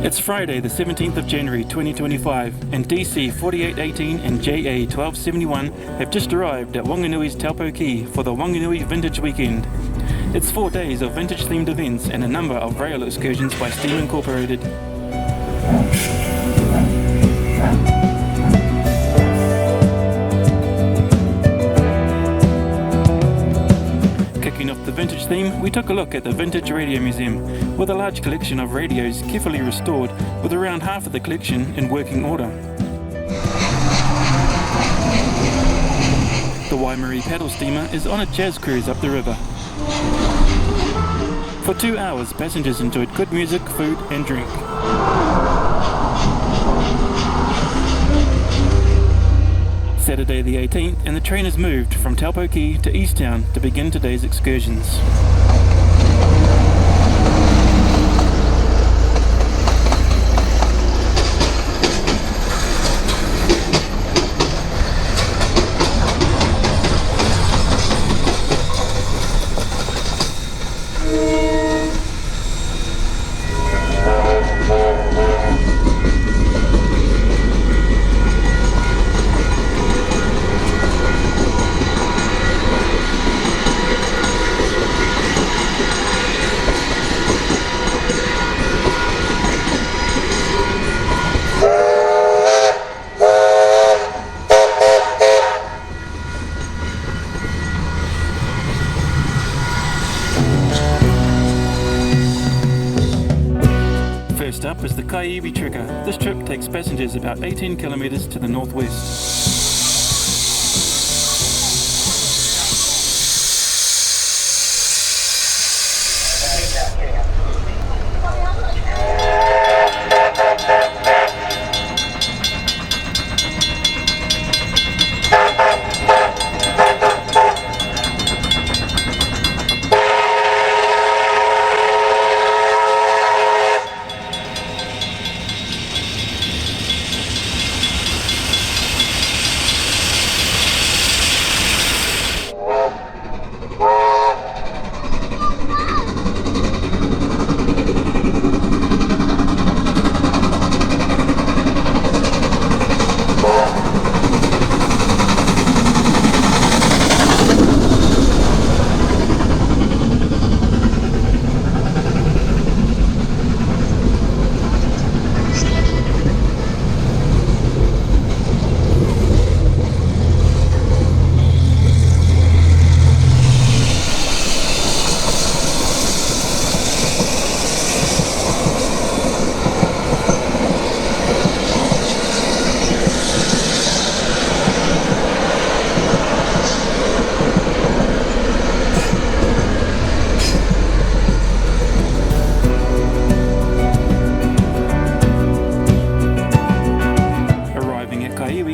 It's Friday the 17th of January 2025 and DC4818 and JA 1271 have just arrived at Whanganui's Taupo Quay for the Whanganui Vintage Weekend. It's 4 days of vintage themed events and a number of rail excursions by Steam Incorporated. Kicking off the vintage theme, we took a look at the Vintage Radio Museum, with a large collection of radios carefully restored, with around half of the collection in working order. The Waimarie paddle steamer is on a jazz cruise up the river. For 2 hours, passengers enjoyed good music, food and drink. Saturday the 18th, and the train has moved from Taupo Quay to Eastown to begin today's excursions. First up is the Iwi Trekker. This trip takes passengers about 18 kilometres to the northwest.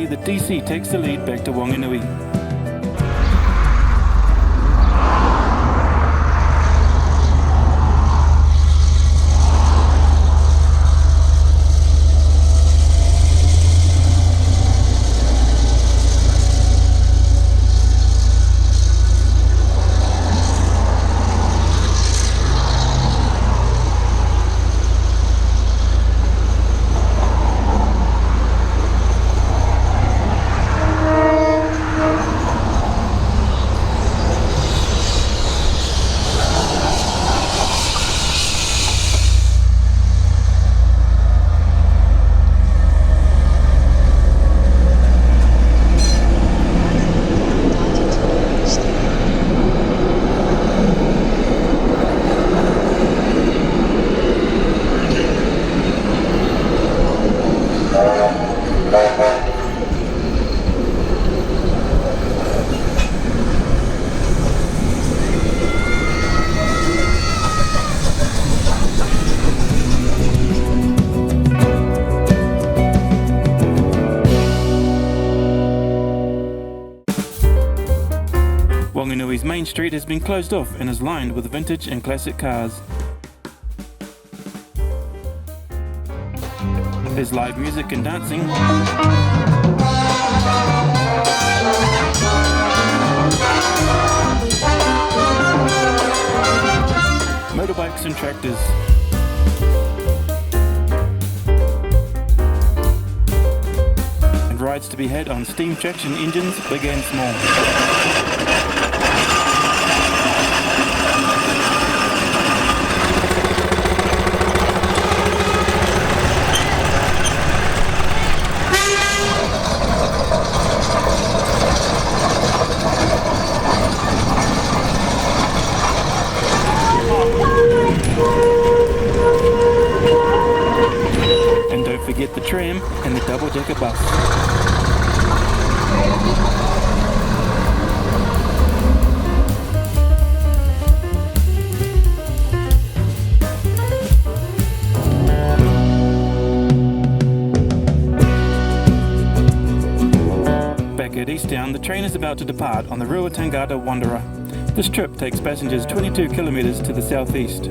The DC takes the lead back to Whanganui. Whanganui's main street has been closed off and is lined with vintage and classic cars. There's live music and dancing, motorbikes and tractors. rides to be had on steam traction engines, big and small. And don't forget the tram and the double-decker bus. Back at Eastown, the train is about to depart on the Ruatangata Wanderer. This trip takes passengers 22 kilometres to the southeast.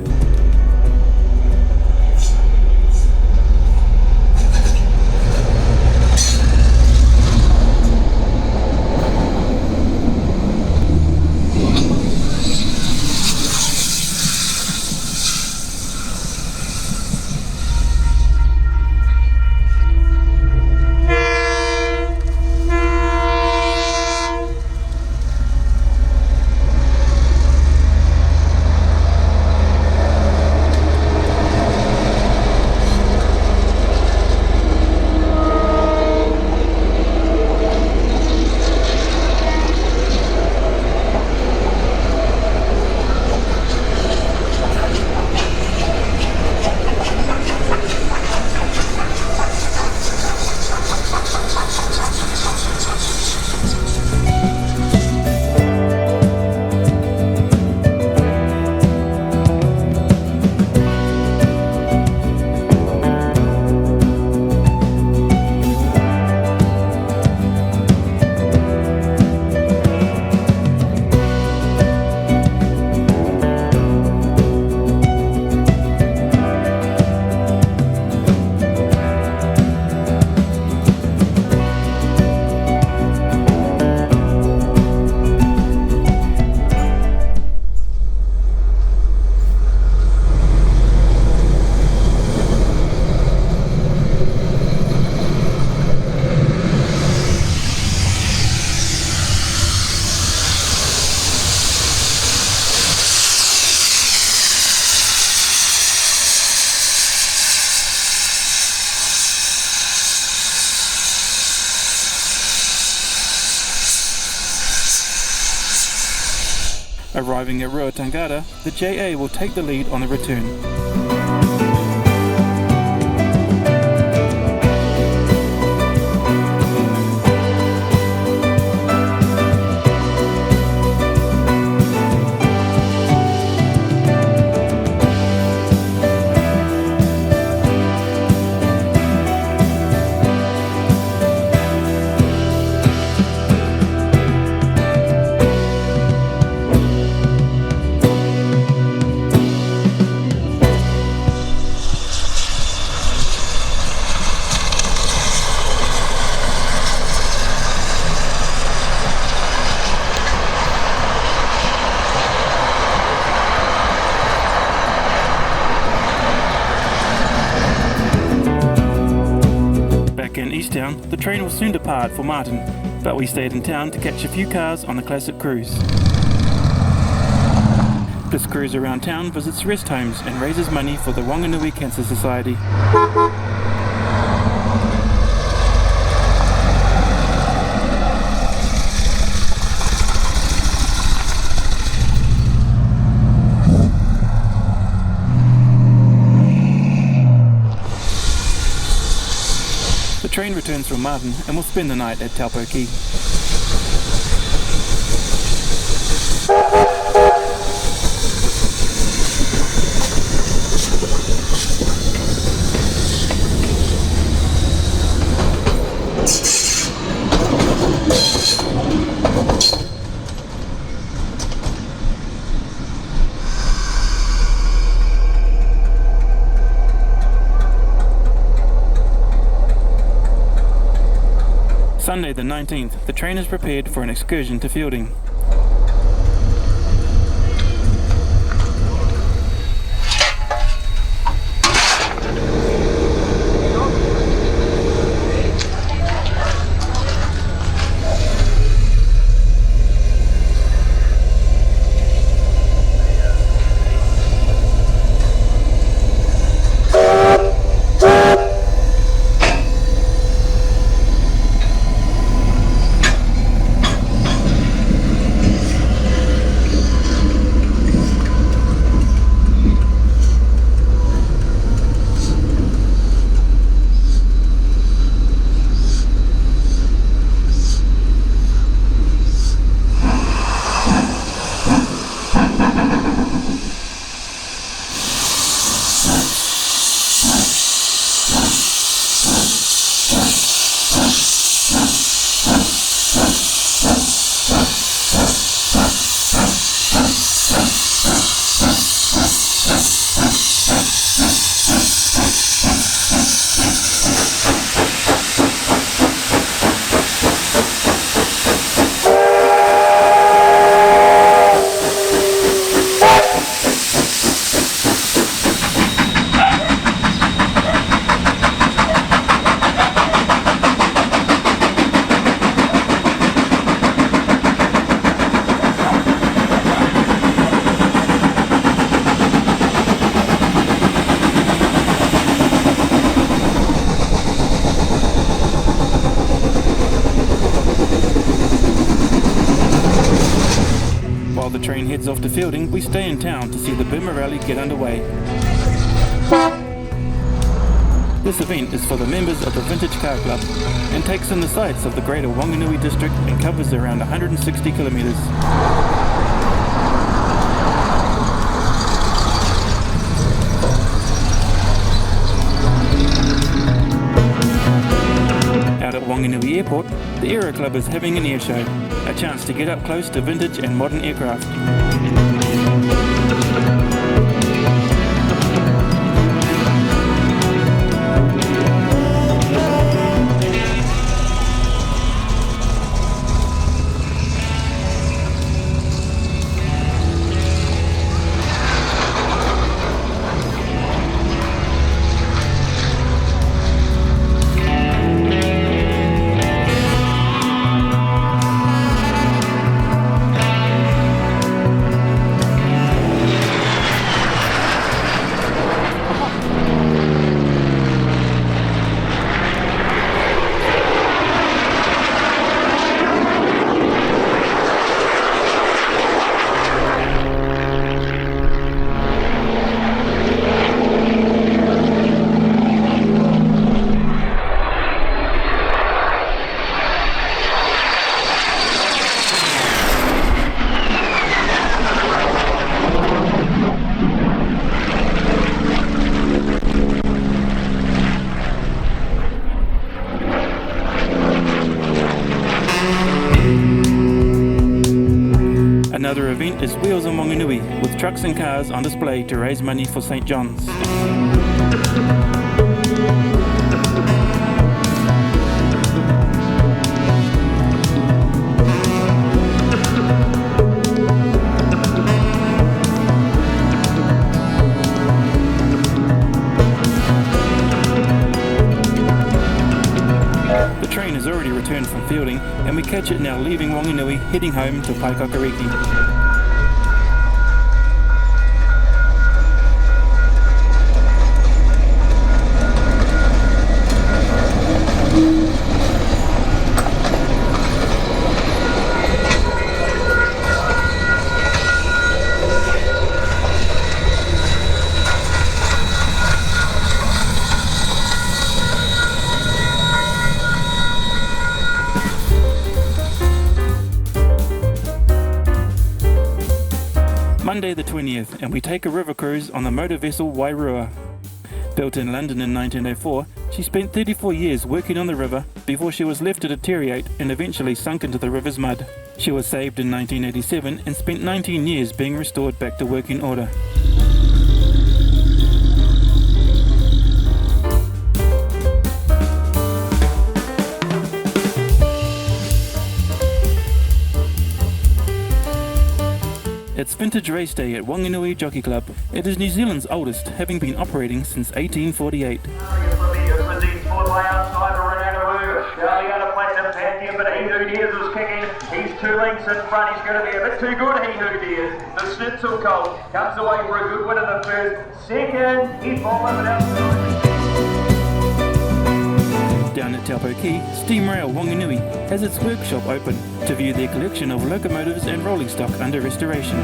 Arriving at Ruatangata, the JA will take the lead on the return. In Eastown, the train will soon depart for Marton, but we stayed in town to catch a few cars on the classic cruise. This cruise around town visits rest homes and raises money for the Whanganui Cancer Society. The train returns from Marton and will spend the night at Taupo Quay. Sunday the 19th, the train is prepared for an excursion to Feilding. heads off to Feilding, we stay in town to see the Burma Rally get underway. This event is for the members of the Vintage Car Club and takes in the sights of the greater Whanganui district and covers around 160 kilometres. Out at Whanganui Airport, the Aero Club is having an air show, a chance to get up close to vintage and modern aircraft. Another event is Wheels on Whanganui, with trucks and cars on display to raise money for St. John's. The train has already returned from Feilding, and we catch it now leaving Whanganui, heading home to Paikakariki. Monday the 20th, and we take a river cruise on the motor vessel Wairua. Built in London in 1904, she spent 34 years working on the river before she was left to deteriorate and eventually sunk into the river's mud. She was saved in 1987 and spent 19 years being restored back to working order. It's Vintage Race Day at Whanganui Jockey Club. It is New Zealand's oldest, having been operating since 1848. But he who dares is kicking. He's 2 lengths in front. He's going to be a bit too good. He who dares. The Schnitzel Colt comes away for a good win in the first. Second, he's fallen without. Down at Taupo Quay, Steam Rail Whanganui has its workshop open to view their collection of locomotives and rolling stock under restoration.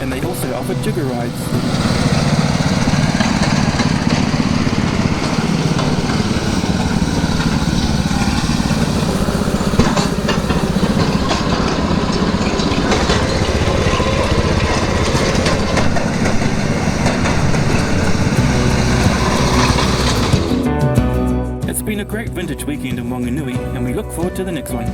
And they also offer jigger rides. It's been a great vintage weekend in Whanganui, and we look forward to the next one.